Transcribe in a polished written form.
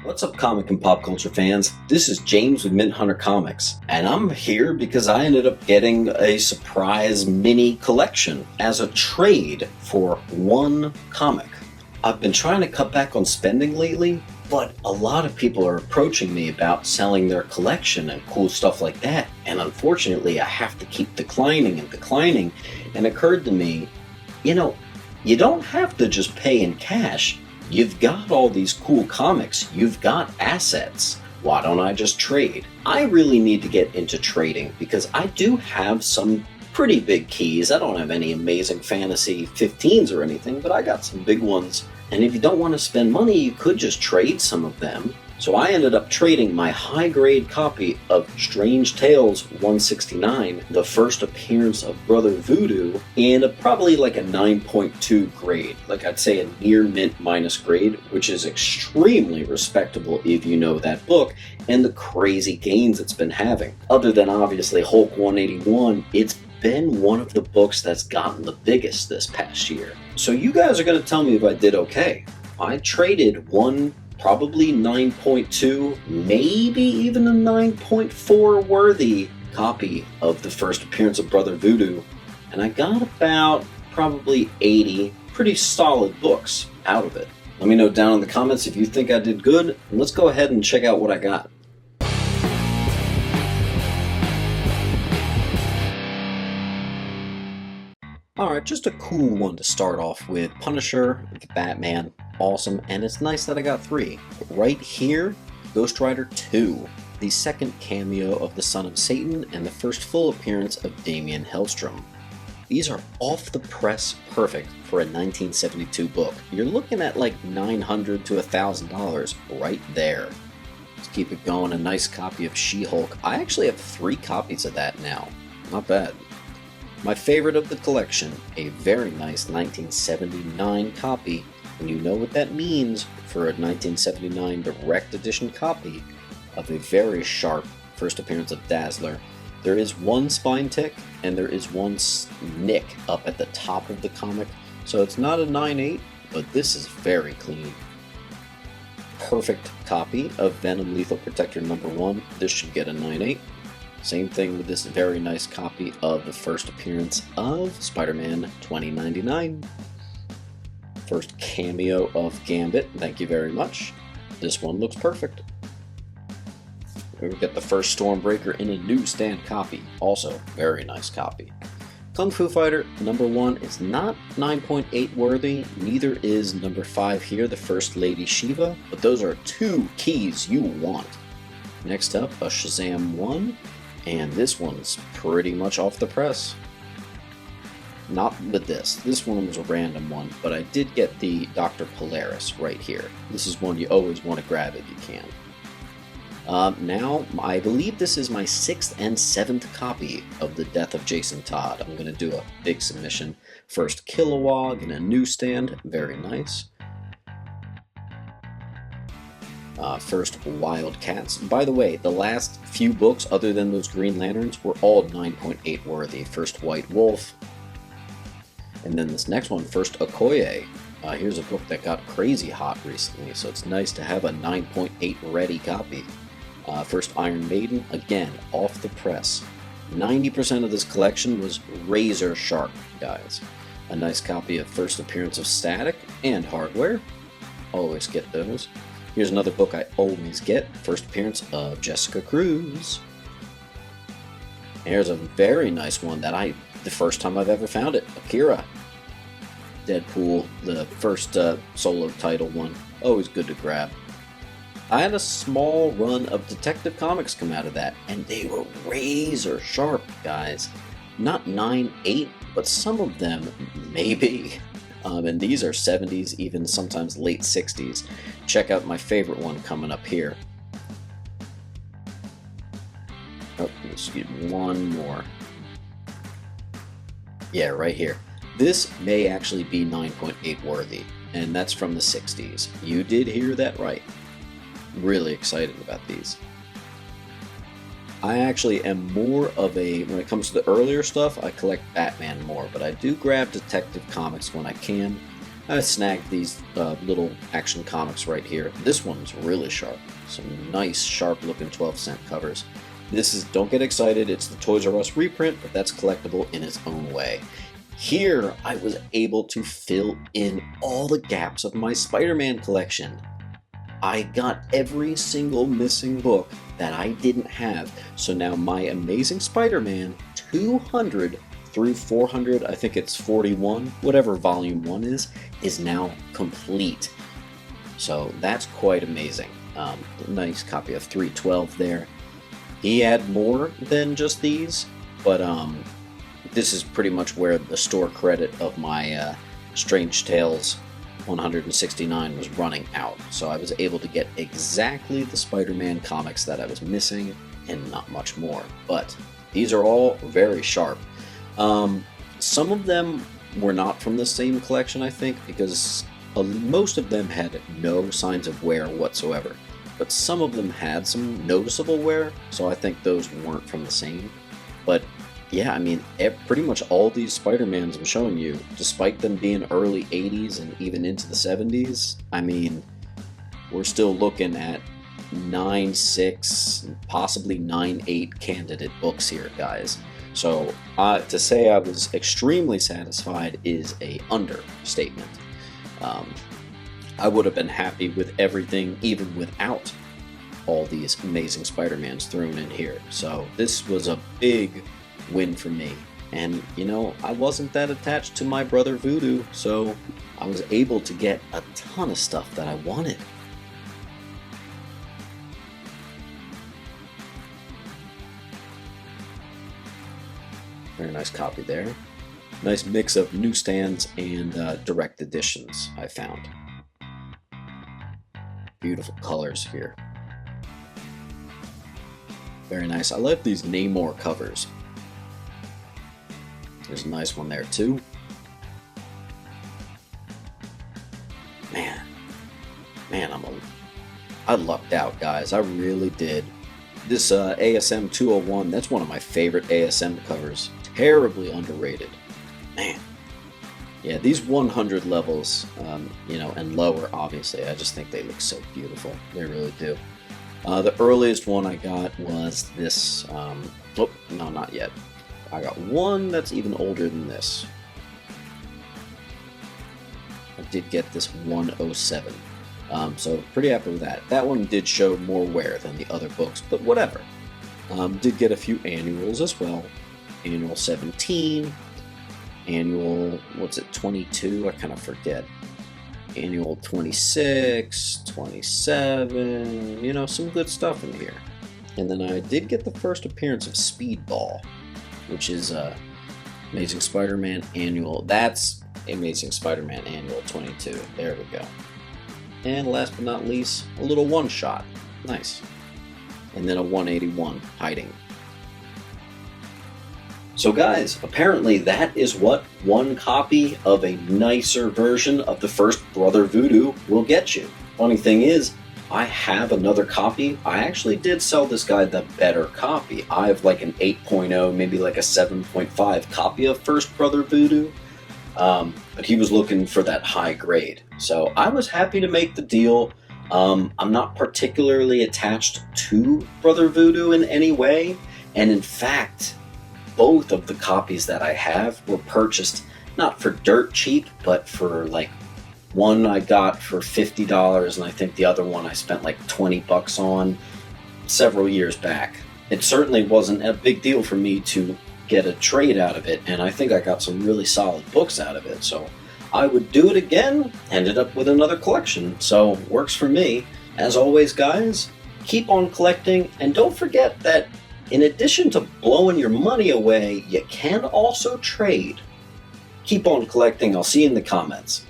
What's up, comic and pop culture fans? This is James with Mint Hunter Comics, and I'm here because I ended up getting a surprise mini collection as a trade for one comic. I've been trying to cut back on spending lately, but a lot of people are approaching me about selling their collection and cool stuff like that, and unfortunately I have to keep declining, and it occurred to me, you don't have to just pay in cash. You've got all these cool comics, you've got assets. Why don't I just trade? I really need to get into trading because I do have some pretty big keys. I don't have any amazing fantasy 15s or anything, but I got some big ones. And if you don't want to spend money, you could just trade some of them. So I ended up trading my high-grade copy of Strange Tales 169, the first appearance of Brother Voodoo, in probably like a 9.2 grade. Like I'd say a near mint minus grade, which is extremely respectable if you know that book and the crazy gains it's been having. Other than obviously Hulk 181, it's been one of the books that's gotten the biggest this past year. So you guys are going to tell me if I did okay. I traded one probably 9.2, maybe even a 9.4 worthy copy of the first appearance of Brother Voodoo, and I got about probably 80 pretty solid books out of it. Let me know down in the comments if you think I did good, and let's go ahead and check out what I got. Alright, just a cool one to start off with. Punisher, the Batman, awesome, and it's nice that I got three. Right here, Ghost Rider 2, the second cameo of the Son of Satan and the first full appearance of Damian Hellstrom. These are off the press perfect for a 1972 book. You're looking at like $900 to $1,000 right there. Let's keep it going. A nice copy of She-Hulk. I actually have 3 copies of that now. Not bad. My favorite of the collection, a very nice 1979 copy, and you know what that means for a 1979 direct edition copy of a very sharp first appearance of Dazzler. There is one spine tick, and there is one nick up at the top of the comic, so it's not a 9.8, but this is very clean. Perfect copy of Venom Lethal Protector number 1, this should get a 9.8. Same thing with this very nice copy of the first appearance of Spider-Man 2099. First cameo of Gambit, thank you very much. This one looks perfect. We get the first Stormbreaker in a newsstand copy, also very nice copy. Kung Fu Fighter number 1 is not 9.8 worthy, neither is number 5 here, the First Lady Shiva, but those are 2 keys you want. Next up, a Shazam 1. And this one's pretty much off the press. Not with this. This one was a random one, but I did get the Dr. Polaris right here. This is one you always want to grab if you can. Now, I believe this is my 6th and 7th copy of The Death of Jason Todd. I'm going to do a big submission. First Kilowog in a newsstand. Very nice. First Wildcats. By the way, the last few books other than those Green Lanterns were all 9.8 worthy. First White Wolf, and then this next one, First Okoye. Here's a book that got crazy hot recently, so it's nice to have a 9.8 ready copy. First Iron Maiden, again, off the press. 90% of this collection was razor sharp, guys. A nice copy of First Appearance of Static and Hardware. Always get those. Here's another book I always get, First Appearance of Jessica Cruz. Here's a very nice one that the first time I've ever found it, Akira. Deadpool, the first solo title one, always good to grab. I had a small run of Detective Comics come out of that, and they were razor sharp, guys. Not 9.8, but some of them maybe. And these are 70s, even sometimes late 60s. Check out my favorite one coming up here. Oh, excuse me, one more. Yeah, right here. This may actually be 9.8 worthy, and that's from the 60s. You did hear that right. Really excited about these. I actually am more of a, when it comes to the earlier stuff, I collect Batman more, but I do grab Detective Comics when I can. I snagged these little Action Comics right here. This one's really sharp. Some nice, sharp-looking 12-cent covers. This is, don't get excited, it's the Toys R Us reprint, but that's collectible in its own way. Here, I was able to fill in all the gaps of my Spider-Man collection. I got every single missing book that I didn't have, so now my Amazing Spider-Man 200 through 400, I think it's 41, whatever volume 1 is now complete. So that's quite amazing. Nice copy of 312 there. He had more than just these, but this is pretty much where the store credit of my Strange Tales 169 was running out. So I was able to get exactly the Spider-Man comics that I was missing and not much more. But these are all very sharp. Some of them were not from the same collection, I think, because most of them had no signs of wear whatsoever. But some of them had some noticeable wear, so I think those weren't from the same. But yeah, I mean, pretty much all these Spider-Mans I'm showing you, despite them being early 80s and even into the 70s, I mean, we're still looking at 9.6, possibly 9.8 candidate books here, guys. So to say I was extremely satisfied is a understatement. I would have been happy with everything even without all these Amazing Spider-Mans thrown in here. So this was a big win for me. And, you know, I wasn't that attached to my Brother Voodoo, so I was able to get a ton of stuff that I wanted. Very nice copy there. Nice mix of newsstands and direct editions, I found. Beautiful colors here. Very nice. I love these Namor covers. There's a nice one there too. Man, I lucked out, guys. I really did. This ASM 201, that's one of my favorite ASM covers. Terribly underrated. Man. Yeah, these 100 levels, you know, and lower, obviously, I just think they look so beautiful. They really do. The earliest one I got was this, oh, no, not yet. I got one that's even older than this. I did get this 107. So pretty happy with that. That one did show more wear than the other books, but whatever. Did get a few annuals as well. Annual 17, annual, what's it, 22? I kind of forget. Annual 26, 27, you know, some good stuff in here. And then I did get the first appearance of Speedball, which is Amazing Spider-Man Annual. That's Amazing Spider-Man Annual 22. There we go. And last but not least, a little one-shot. Nice. And then a 181, Hiding. So guys, apparently that is what one copy of a nicer version of the first Brother Voodoo will get you. Funny thing is, I have another copy. I actually did sell this guy the better copy. I have like an 8.0, maybe like a 7.5 copy of first Brother Voodoo. But he was looking for that high grade. So I was happy to make the deal. I'm not particularly attached to Brother Voodoo in any way. And in fact, both of the copies that I have were purchased not for dirt cheap, but for like, one I got for $50, and I think the other one I spent like 20 bucks on several years back. It certainly wasn't a big deal for me to get a trade out of it, and I think I got some really solid books out of it, so I would do it again. Ended up with another collection, so works for me. As always, guys, keep on collecting, and don't forget that in addition to blowing your money away, you can also trade. Keep on collecting. I'll see you in the comments.